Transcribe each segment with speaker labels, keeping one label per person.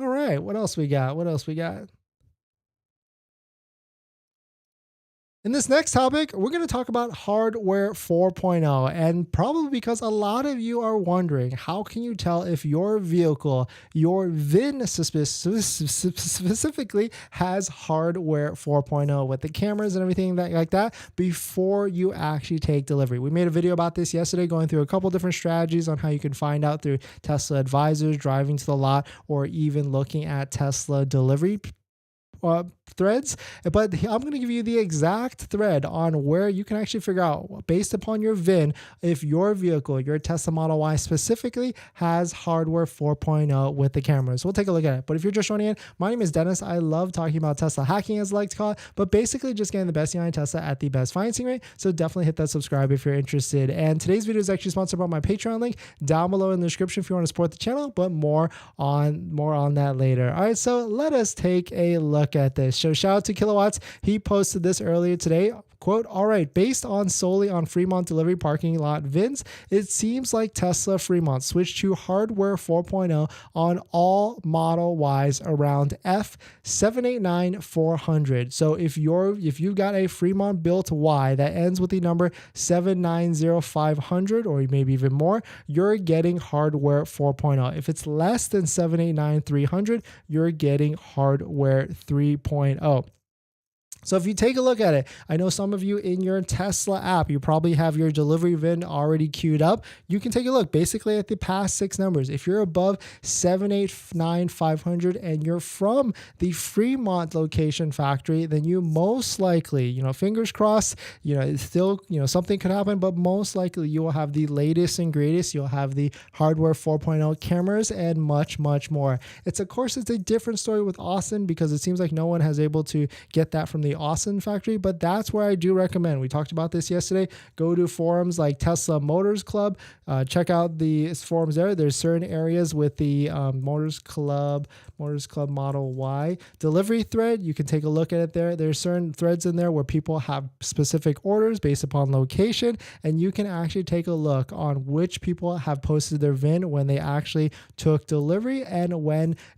Speaker 1: All right, what else we got? What else we got? In this next topic, we're going to talk about hardware 4.0, and probably because a lot of you are wondering, how can you tell if your vehicle, your VIN specifically, has hardware 4.0 with the cameras and everything like that before you actually take delivery? We made a video about this yesterday, going through a couple different strategies on how you can find out through Tesla advisors, driving to the lot, or even looking at Tesla delivery threads. But I'm going to give you the exact thread on where you can actually figure out, based upon your VIN, if your vehicle, your Tesla Model Y specifically, has hardware 4.0 with the cameras. We'll take a look at it. But if you're just joining in, my name is Dennis. I love talking about Tesla hacking, as I like to call it, but basically just getting the best behind Tesla at the best financing rate. So definitely hit that subscribe if you're interested. And today's video is actually sponsored by my Patreon link down below in the description if you want to support the channel, but more on that later. All right, so let us take a look at this. So shout out to Kilowatts. He posted this earlier today. Quote, all right, based on solely on Fremont delivery parking lot VINs, it seems like Tesla Fremont switched to hardware 4.0 on all Model Ys around F789400. So if you've got a Fremont built Y that ends with the number 790500 or maybe even more, you're getting hardware 4.0. If it's less than 789300, you're getting hardware 3.0. So if you take a look at it, I know some of you in your Tesla app, you probably have your delivery VIN already queued up. You can take a look basically at the past 6 numbers. If you're above 789500 and you're from the Fremont location factory, then you most likely, fingers crossed, it's still, something could happen, but most likely you will have the latest and greatest. You'll have the hardware 4.0 cameras and much, much more. Of course, it's a different story with Austin because it seems like no one has able to get that from the Austin factory, but that's where I do recommend. We talked about this yesterday. Go to forums like Tesla Motors Club. Check out the forums there. There's certain areas with the Motors Club Model Y delivery thread. You can take a look at it there. There's certain threads in there where people have specific orders based upon location, and you can actually take a look on which people have posted their VIN when they actually took delivery and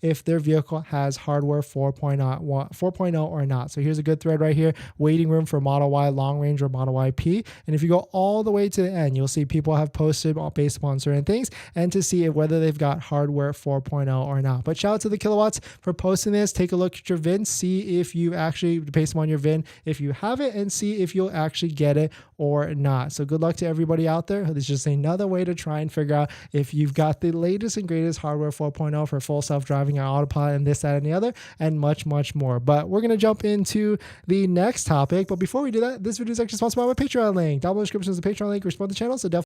Speaker 1: if their vehicle has hardware 4.0 or not. So here's a good thread right here: waiting room for Model Y long range or Model Y P. And if you go all the way to the end, you'll see people have posted based upon certain things and to see whether they've got hardware 4.0 or not. But shout out to the Kilowatts for posting this. Take a look at your VIN, see if you actually, based upon your VIN, if you have it, and see if you'll actually get it or not. So good luck to everybody out there. This is just another way to try and figure out if you've got the latest and greatest hardware 4.0 for full self-driving and autopilot and this, that, and the other, and much, much more. But we're going to jump into the next topic. But before we do that, this video is actually sponsored by my Patreon link. Down below in the description is the Patreon link. Support the channel, so definitely